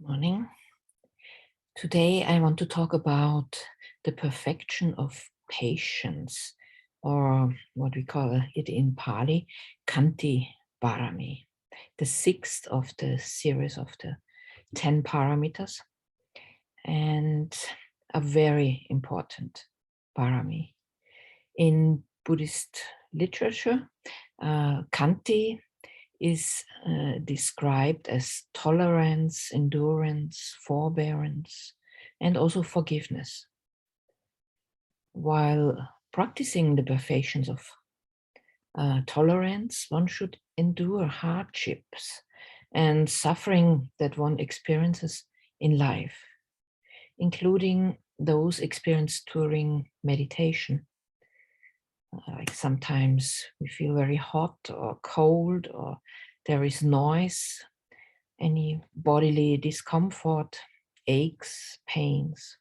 Morning. Today I want to talk about the perfection of patience, or what we call it in Pali, Khantī-pāramī, the sixth of the series of the 10 parameters, and a very important parami. In Buddhist literature, Khanti is described as tolerance, endurance, forbearance, and also forgiveness. While practicing the perfections of tolerance, one should endure hardships and suffering that one experiences in life, including those experienced during meditation. Like sometimes we feel very hot or cold, or there is noise, any bodily discomfort, aches, pains,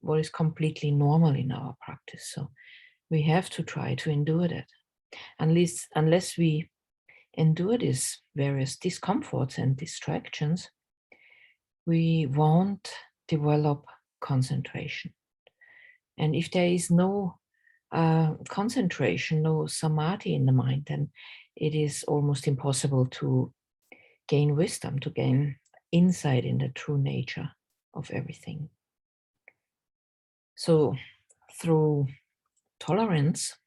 what is completely normal in our practice. So we have to try to endure that. Unless we endure these various discomforts and distractions, we won't develop concentration. And if there is no concentration, no samadhi in the mind, then it is almost impossible to gain wisdom, to gain insight in the true nature of everything. So through tolerance,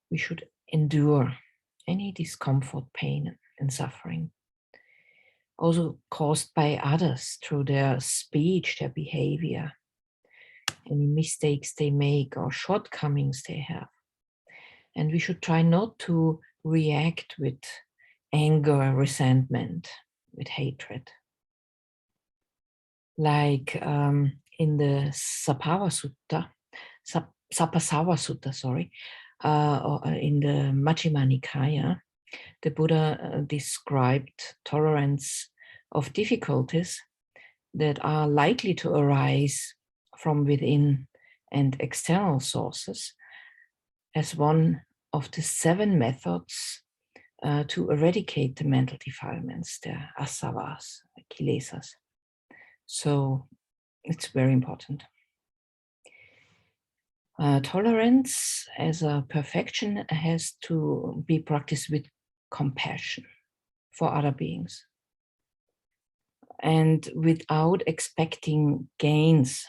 we should endure any discomfort, pain, and suffering, also caused by others through their speech, their behavior, any mistakes they make or shortcomings they have. And we should try not to react with anger, resentment, with hatred. Like in the Sapasava Sutta, or in the Majjhima Nikaya, the Buddha described tolerance of difficulties that are likely to arise from within and external sources as one of the 7 methods to eradicate the mental defilements, the asavas, the kilesas. So it's very important. Tolerance as a perfection has to be practiced with compassion for other beings and without expecting gains,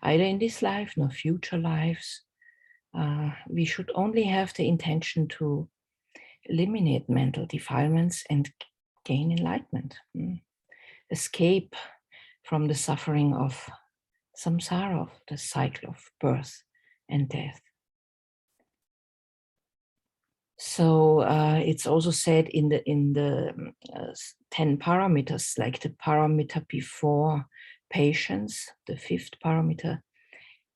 either in this life nor future lives. We should only have the intention to eliminate mental defilements and gain enlightenment, escape from the suffering of samsara, of the cycle of birth and death. So it's also said in the 10 parameters, like the parameter before patience, the 5th parameter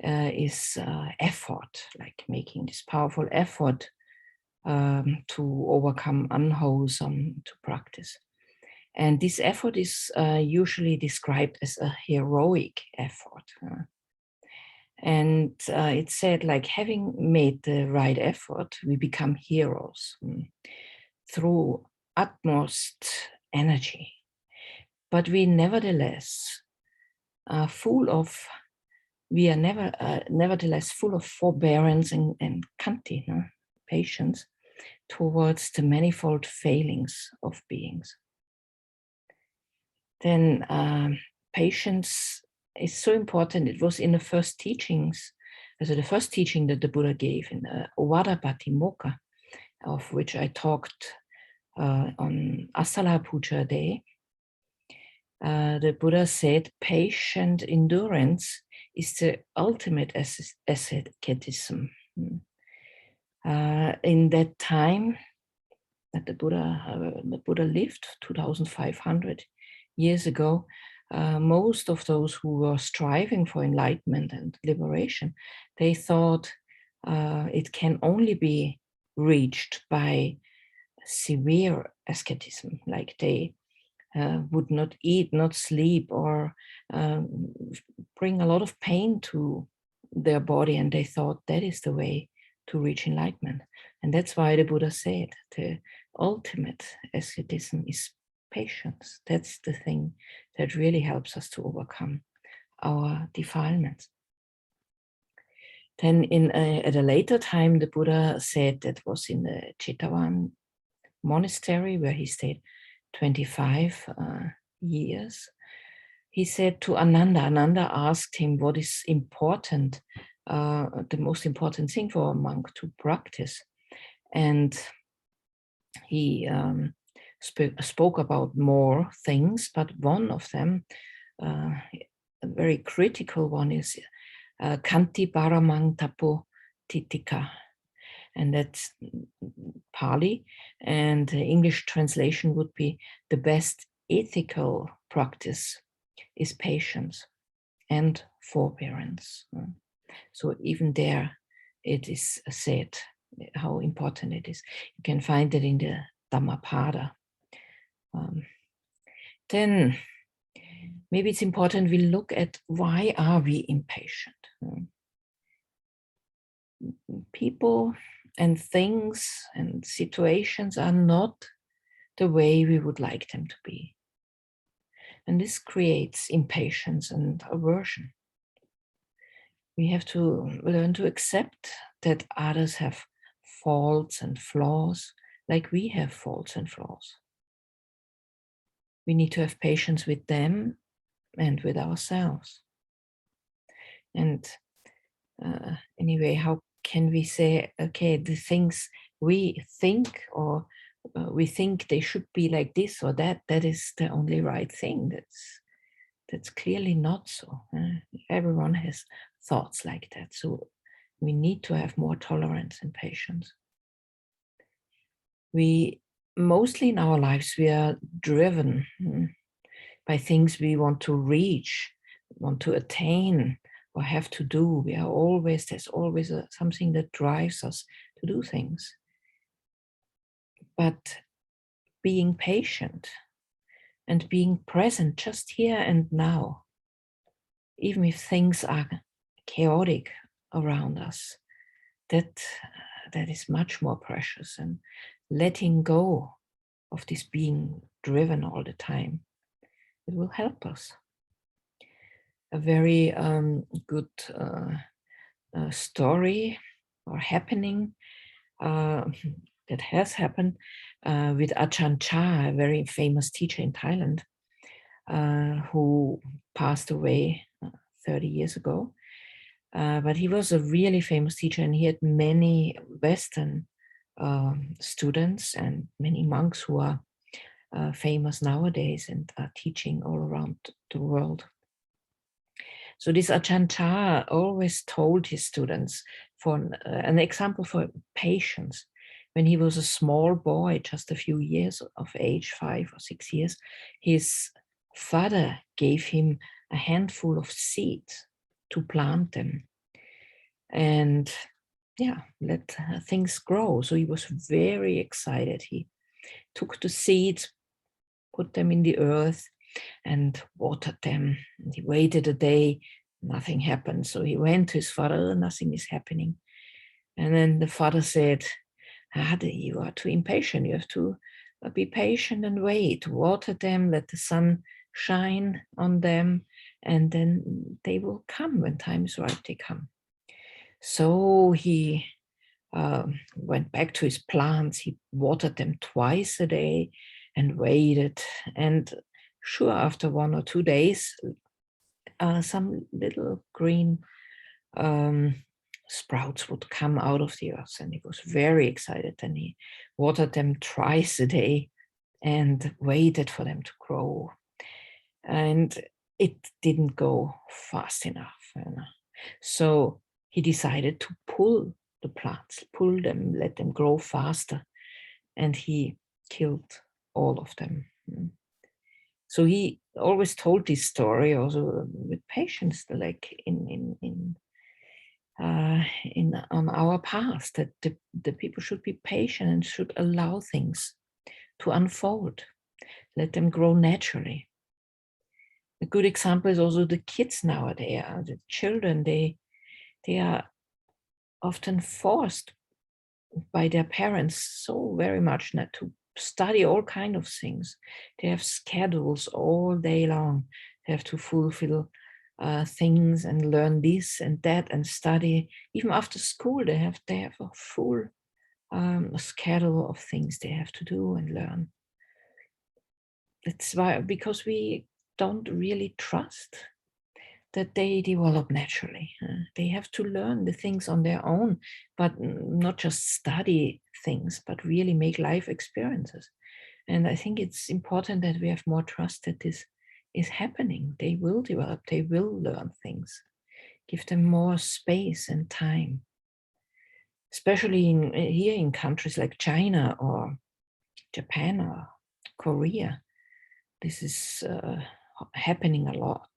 is effort, like making this powerful effort to overcome unwholesome to practice. And this effort is usually described as a heroic effort. And it said, like, having made the right effort, we become heroes through utmost energy. But we nevertheless are nevertheless full of forbearance and khanti, patience, towards the manifold failings of beings. Then patience is so important. It was in the first teachings, the first teaching that the Buddha gave in Ovada Patimokkha, of which I talked on Asala Puja Day. The Buddha said, patient endurance is the ultimate asceticism. In that time that the Buddha lived 2,500 years ago, most of those who were striving for enlightenment and liberation, they thought it can only be reached by severe asceticism, like they would not eat, not sleep, or bring a lot of pain to their body, and they thought that is the way to reach enlightenment. And that's why the Buddha said the ultimate asceticism is patience. That's the thing that really helps us to overcome our defilements. Then at a later time, the Buddha said, that was in the Jetavana monastery where he stayed 25 years. He said to Ananda asked him what is important, the most important thing for a monk to practice. And he spoke about more things, but one of them, a very critical one, is Khantī-pāramī tapo titika. And that's Pali, and the English translation would be, the best ethical practice is patience and forbearance. So even there it is said how important it is. You can find it in the Dhammapada. Then maybe it's important we look at why are we impatient. People and things and situations are not the way we would like them to be. And this creates impatience and aversion. We have to learn to accept that others have faults and flaws, like we have faults and flaws. We need to have patience with them and with ourselves. And anyway, how can we say, okay, the things we think, or we think they should be like this or that, that is the only right thing? That's clearly not so. Everyone has thoughts like that. So we need to have more tolerance and patience. We mostly in our lives, we are driven by things we want to reach, want to attain, or have to do. There's always something that drives us to do things. But being patient and being present just here and now, even if things are chaotic around us, that is much more precious. And letting go of this being driven all the time, it will help us. A very good story or happening that has happened with Ajahn Chah, a very famous teacher in Thailand, who passed away 30 years ago. But he was a really famous teacher, and he had many Western students and many monks who are famous nowadays and are teaching all around the world. So this Ajahn Chah always told his students, for an example for patience. When he was a small boy, just a few years of age, 5 or 6 years, his father gave him a handful of seeds to plant them and let things grow. So he was very excited. He took the seeds, put them in the earth and watered them. And he waited a day, nothing happened. So he went to his father, nothing is happening. And then the father said, you are too impatient. You have to be patient and wait, water them, let the sun shine on them, and then they will come. When time is right, they come. So he went back to his plants. He watered them twice a day and waited. And sure, after 1 or 2 days, some little green sprouts would come out of the earth, and he was very excited. And he watered them twice a day and waited for them to grow. And it didn't go fast enough. So he decided to pull the plants, pull them, let them grow faster. And he killed all of them. So he always told this story also with patience, like on our path, that the people should be patient and should allow things to unfold, let them grow naturally. A good example is also the kids nowadays. The children, they are often forced by their parents so very much not to study all kind of things. They have schedules all day long. They have to fulfill things and learn this and that and study. Even after school, they have a full schedule of things they have to do and learn. That's why, because we don't really trust that they develop naturally. They have to learn the things on their own, but not just study things, but really make life experiences. And I think it's important that we have more trust that this is happening. They will develop, they will learn things. Give them more space and time. Especially here in countries like China or Japan or Korea. This is happening a lot.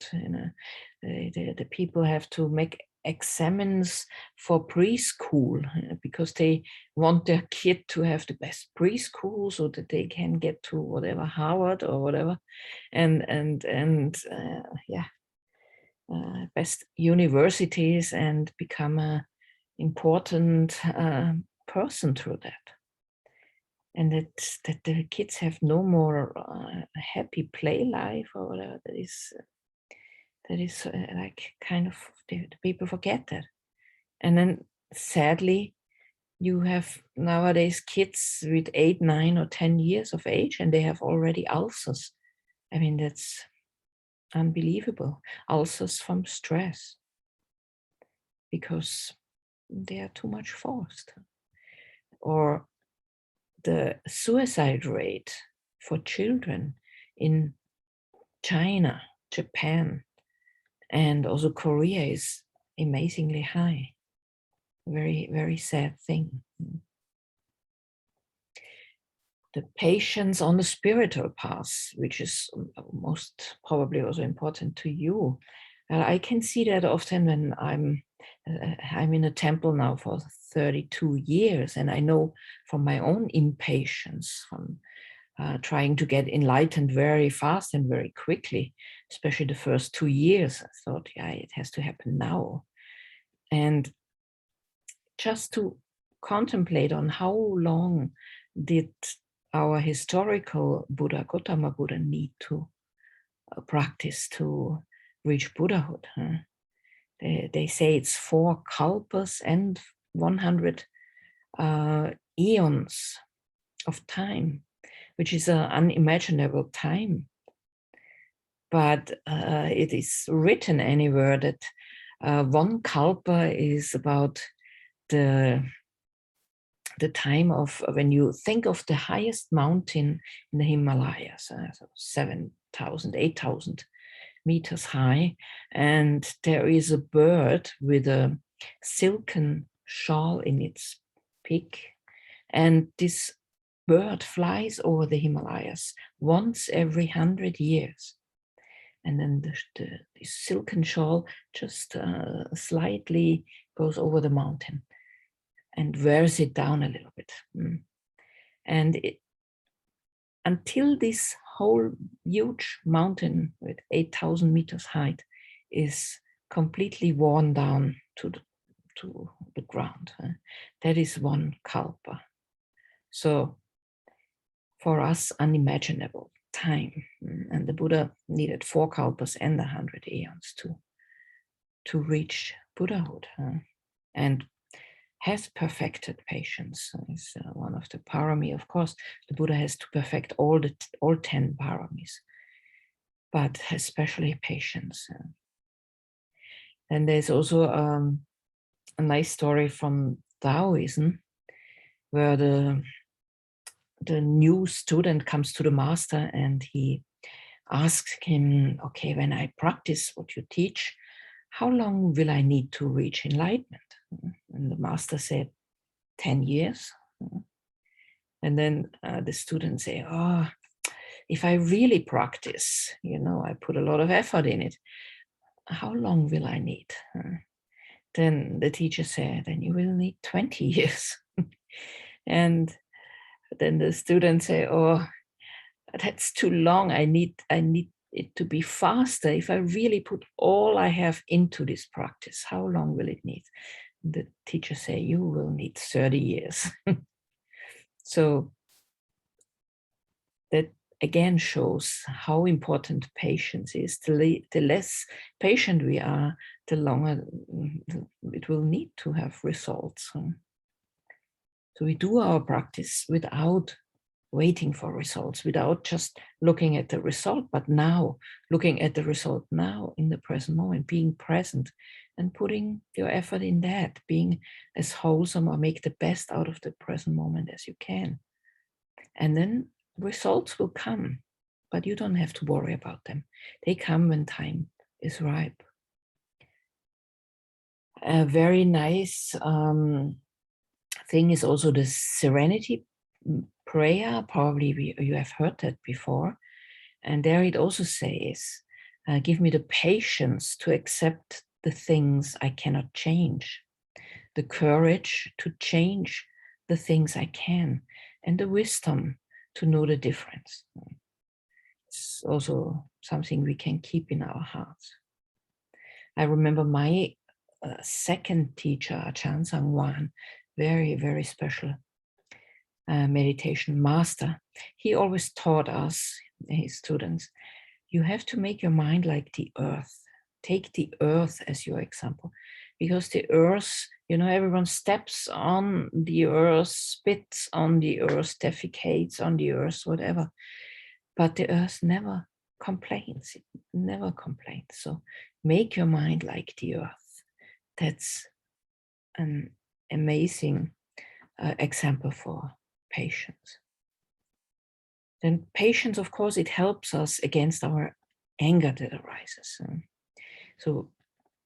The people have to make examines for preschool because they want their kid to have the best preschool so that they can get to whatever Harvard or whatever, best universities and become a important person through that. And that the kids have no more happy play life or whatever. That is like kind of the people forget that. And then sadly, you have nowadays kids with 8, 9, or 10 years of age, and they have already ulcers. I mean, that's unbelievable. Ulcers from stress because they are too much forced. Or the suicide rate for children in China, Japan, and also Korea is amazingly high. Very, very sad thing. The patience on the spiritual path, which is most probably also important to you. I can see that often when I'm in a temple now for 32 years, and I know from my own impatience, from trying to get enlightened very fast and very quickly, especially the first 2 years, I thought, yeah, it has to happen now. And just to contemplate on how long did our historical Buddha, Gautama Buddha, need to practice to reach Buddhahood. They say it's 4 kalpas and 100 eons of time, which is an unimaginable time. But it is written anywhere that 1 kalpa is about the time of when you think of the highest mountain in the Himalayas, so 7,000, 8,000 meters high, and there is a bird with a silken shawl in its beak, and this bird flies over the Himalayas once every 100 years. And then the silken shawl just slightly goes over the mountain and wears it down a little bit. And until this whole huge mountain with 8,000 meters height is completely worn down to the ground, that is 1 kalpa. So for us, unimaginable time. And the Buddha needed 4 kalpas and 100 eons to reach Buddhahood. And has perfected patience. Is one of the parami. Of course, the Buddha has to perfect all 10 paramis, but especially patience. And there's also a nice story from Taoism, where the new student comes to the master and he asks him, okay, when I practice what you teach, how long will I need to reach enlightenment? And the master said, 10 years. And then the students say, oh, if I really practice, I put a lot of effort in it, how long will I need? Then the teacher said, then you will need 20 years. And then the students say, oh, that's too long. I need it to be faster. If I really put all I have into this practice, how long will it need? The teacher say, you will need 30 years. So that again shows how important patience is. The less patient we are, the longer it will need to have results. So we do our practice without waiting for results, without just looking at the result, but now looking at the result now in the present moment, being present and putting your effort in that, being as wholesome or make the best out of the present moment as you can. And then results will come, but you don't have to worry about them. They come when time is ripe. A very nice thing is also the serenity prayer. Probably you have heard that before. And there it also says, give me the patience to accept the things I cannot change, the courage to change the things I can, and the wisdom to know the difference. It's also something we can keep in our hearts. I remember my second teacher, Ajahn Sangwan, very, very special meditation master. He always taught us, his students, you have to make your mind like the earth. Take the earth as your example, because the earth, everyone steps on the earth, spits on the earth, defecates on the earth, whatever. But the earth never complains. It never complains. So make your mind like the earth. That's an amazing example for patience. Then patience, of course, it helps us against our anger that arises. So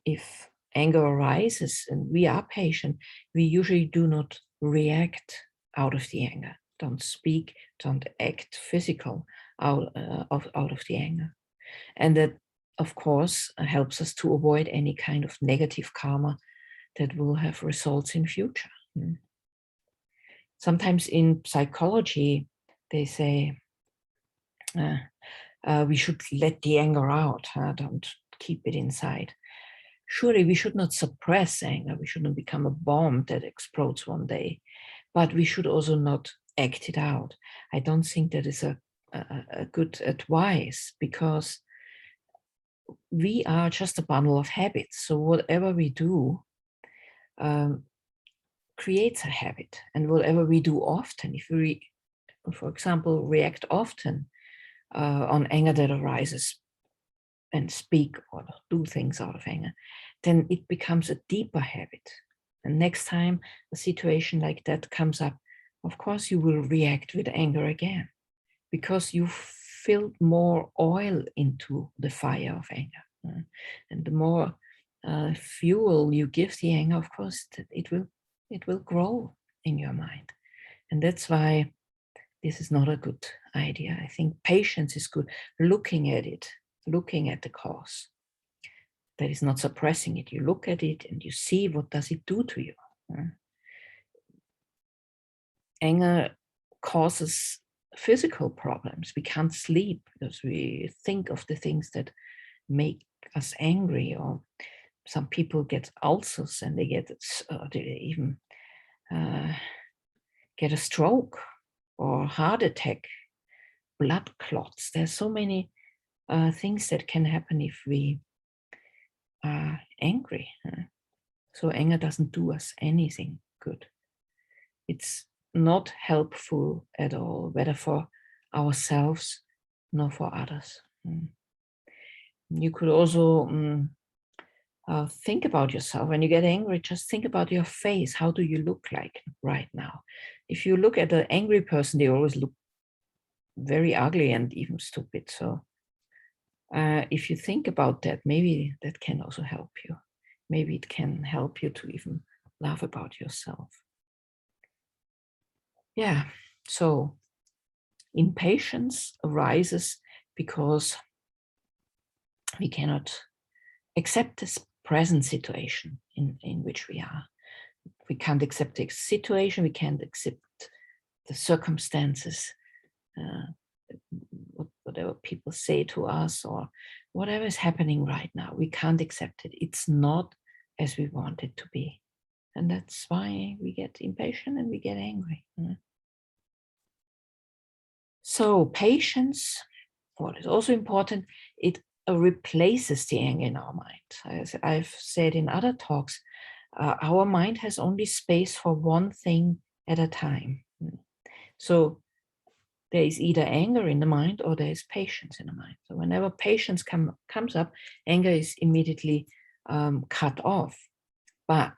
if anger arises and we are patient, we usually do not react out of the anger. Don't speak, don't act physical out of the anger. And that, of course, helps us to avoid any kind of negative karma that will have results in future. Sometimes in psychology, they say we should let the anger out, don't keep it inside. Surely we should not suppress anger. We shouldn't become a bomb that explodes one day, but we should also not act it out. I don't think that is a good advice, because we are just a bundle of habits. So whatever we do creates a habit, and whatever we do often, if we, for example, react often on anger that arises and speak or do things out of anger, then it becomes a deeper habit. And next time a situation like that comes up, of course you will react with anger again, because you filled more oil into the fire of anger. And the more fuel you give the anger, of course, it will grow in your mind. And that's why this is not a good idea. I think patience is good. Looking at it, looking at the cause. That is not suppressing it. You look at it and you see, what does it do to you? Anger causes physical problems. We can't sleep because we think of the things that make us angry. Or some people get ulcers and they even get a stroke or heart attack, blood clots. There's so many things that can happen if we are angry. So anger doesn't do us anything good. It's not helpful at all, whether for ourselves nor for others. You could also think about yourself. When you get angry, just think about your face. How do you look like right now? If you look at an angry person, they always look very ugly and even stupid. So if you think about that, maybe that can also help you. Maybe it can help you to even laugh about yourself. Yeah, so impatience arises because we cannot accept this present situation in which we are. We can't accept the situation, we can't accept the circumstances, whatever people say to us or whatever is happening right now. We can't accept it. It's not as we want it to be. And that's why we get impatient and we get angry. So patience, what is also important, it replaces the anger in our mind. As I've said in other talks, our mind has only space for one thing at a time. So there is either anger in the mind or there is patience in the mind. So whenever patience comes up, anger is immediately cut off. But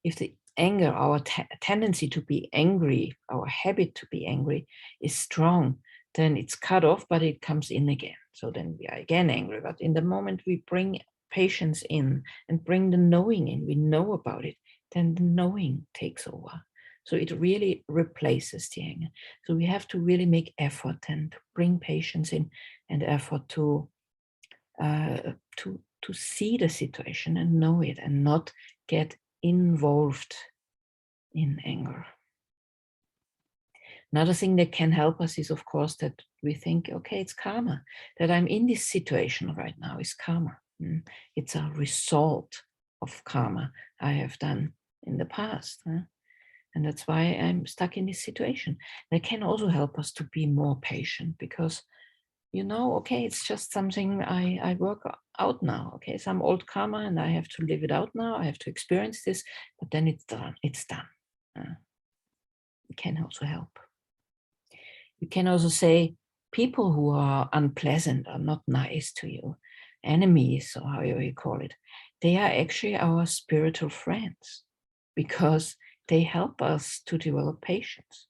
if the anger, our tendency to be angry, our habit to be angry is strong, then it's cut off, but it comes in again. So then we are again angry. But in the moment we bring patience in and bring the knowing in, we know about it, then the knowing takes over. So it really replaces the anger. So we have to really make effort and to bring patience in and effort to see the situation and know it and not get involved in anger. Another thing that can help us is, of course, that we think, okay, it's karma. That I'm in this situation right now is karma. It's a result of karma I have done in the past. And that's why I'm stuck in this situation. That can also help us to be more patient because, okay, it's just something I work out now. Okay, some old karma and I have to live it out now. I have to experience this, but then it's done. It's done. It can also help. You can also say people who are unpleasant or not nice to you, enemies or however you call it, they are actually our spiritual friends because they help us to develop patience.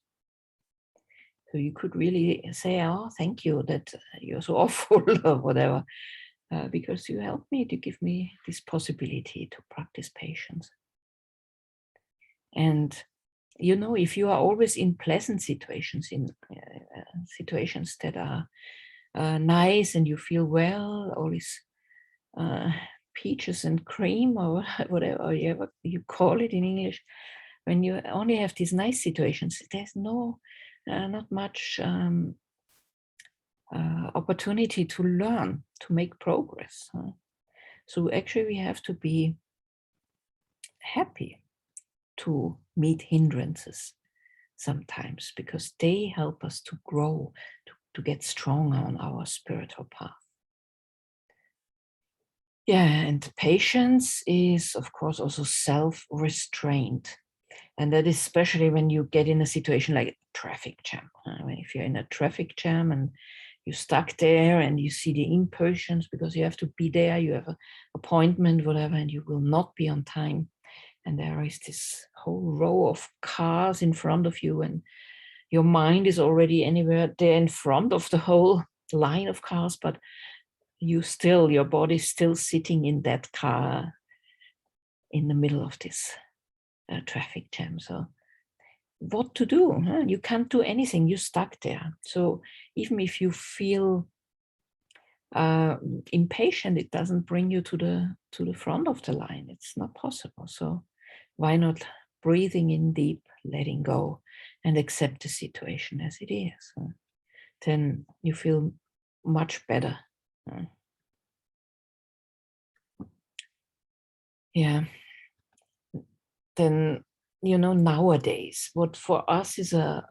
So you could really say, oh, thank you that you're so awful or whatever, because you helped me to give me this possibility to practice patience. And if you are always in pleasant situations, in situations that are nice and you feel well, all this peaches and cream or whatever you call it in English, when you only have these nice situations, there's not much opportunity to learn, to make progress. So actually we have to be happy to meet hindrances sometimes because they help us to grow, to get stronger on our spiritual path. Yeah, and patience is, of course, also self-restraint. And that is especially when you get in a situation like a traffic jam. If you're in a traffic jam and you're stuck there and you see the impatience because you have to be there, you have an appointment, whatever, and you will not be on time. And there is this whole row of cars in front of you and your mind is already anywhere there in front of the whole line of cars, but your body's still sitting in that car in the middle of this traffic jam. So what to do? You can't do anything. You're stuck there. So even if you feel impatient, it doesn't bring you to the front of the line. It's not possible. So why not breathing in deep, letting go, and accept the situation as it is? Then you feel much better. Yeah. Then nowadays, what for us is a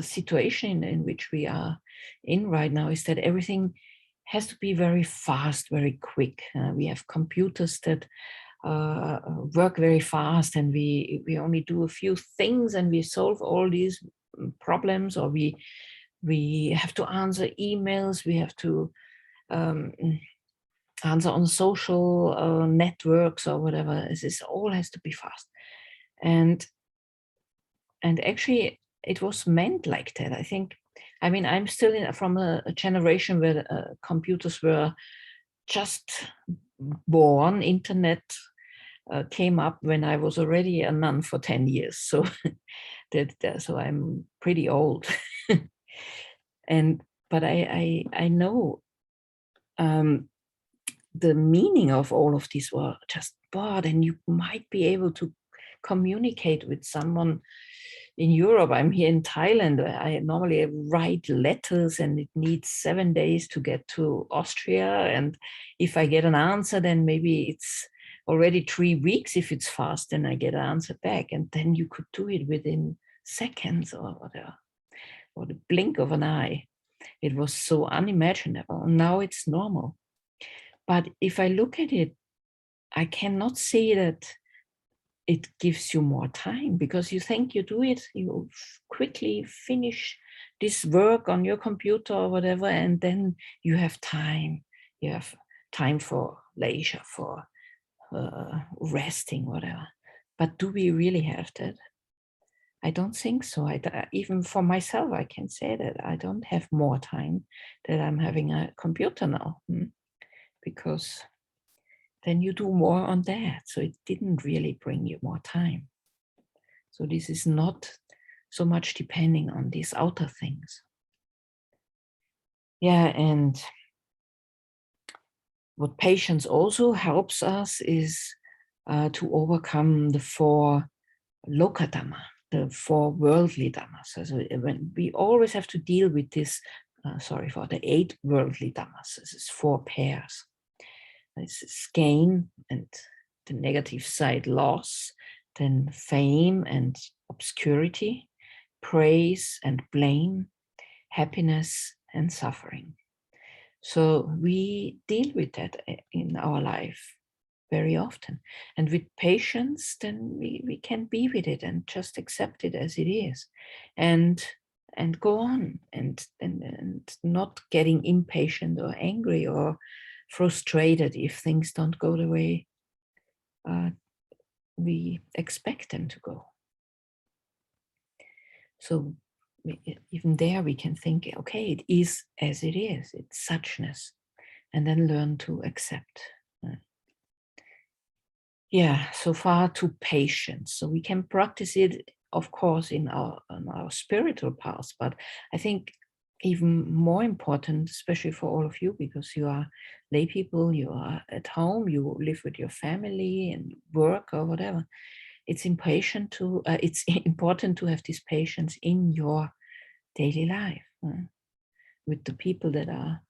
situation in which we are in right now is that everything has to be very fast, very quick. We have computers that work very fast, and we only do a few things, and we solve all these problems. Or we have to answer emails. We have to answer on social networks or whatever. This all has to be fast, and actually it was meant like that. I think. I mean, I'm still from a generation where computers were just born. Internet came up when I was already a nun for 10 years. So so I'm pretty old. But I know the meaning of all of this were just bad, and you might be able to communicate with someone in Europe. I'm here in Thailand. I normally write letters and it needs 7 days to get to Austria. And if I get an answer, then maybe it's already 3 weeks. If it's fast, then I get an answer back. And then you could do it within seconds or whatever. or the blink of an eye. It was so unimaginable. Now it's normal. But if I look at it, I cannot say that it gives you more time, because you think you do it, you quickly finish this work on your computer or whatever, and then you have time. You have time for leisure, for resting, whatever. But do we really have that? I don't think so. Even for myself, I can say that I don't have more time, that I'm having a computer now, because then you do more on that. So it didn't really bring you more time. So this is not so much depending on these outer things. Yeah, and what patience also helps us is to overcome the 4 loka dhamma, the 4 worldly dhammas. So when we always have to deal with this, for the 8 worldly dhammas. This is 4 pairs. This is gain and the negative side, loss, then fame and obscurity, praise and blame, happiness and suffering. So we deal with that in our life very often. And with patience, then we can be with it and just accept it as it is. And go on and not getting impatient or angry or frustrated if things don't go the way we expect them to go. So even there we can think, okay, it is as it is, it's suchness, and then learn to accept. Yeah, so far to patience. So we can practice it, of course, in our spiritual path, but I think even more important, especially for all of you, because you are lay people, you are at home, you live with your family and work or whatever. It's important to have this patience in your daily life, with the people that are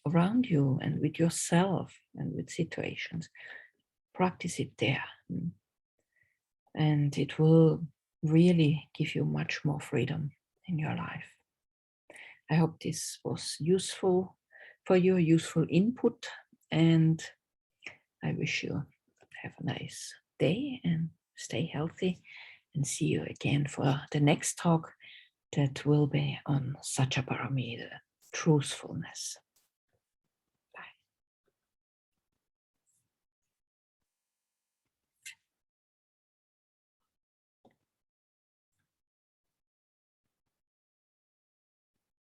around you and with yourself and with situations. Practice it there, and it will really give you much more freedom in your life. I hope this was useful for you, useful input, and I wish you have a nice day and stay healthy, and see you again for the next talk that will be on Khantī-pāramī, the truthfulness.